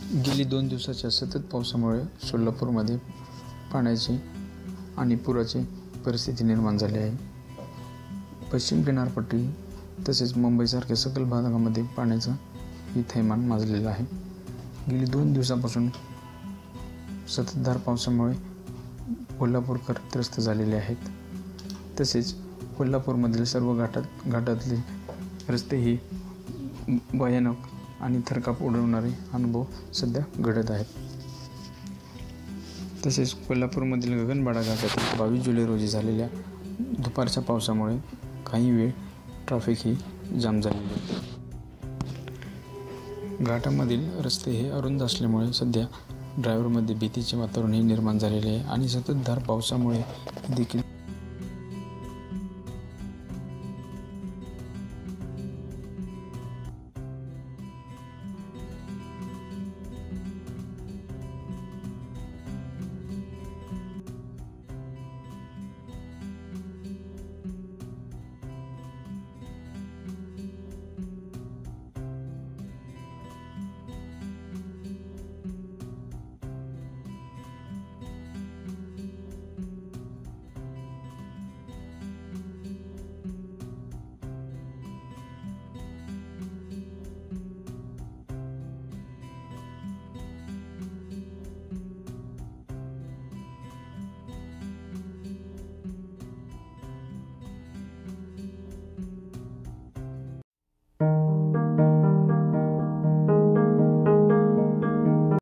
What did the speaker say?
गेली 2 दिवसाच्या सतत पावसामुळे सोलापूरमध्ये पाण्याची आणि पुराची परिस्थिती निर्माण झाली आहे. पश्चिम किनारपट्टी तसेच मुंबईसारख्या सखल भागामध्ये पाण्याचं थैमान माजलेलं आहे. गेली 2 दिवसापासून सततधार पावसामुळे कोल्हापूरकर त्रस्त झालेले आहेत. तसेच कोल्हापूरमधील सर्व घाटातले रस्तेही भयानक आणि थरकाप उडवणारे अनुभव सध्या घडत आहेत. तसेच कोल्हापूरमधील गगनबावडा घाटातील 22 जुलै रोजी झालेल्या दुपारच्या पावसामुळे काही वेळ ट्रॅफिकही जाम झालेली आहे. घाटामधील रस्ते हे अरुंद असल्यामुळे सध्या ड्रायव्हरमध्ये भीतीचे वातावरणही निर्माण झालेले आहे आणि सततधार पावसामुळे देखील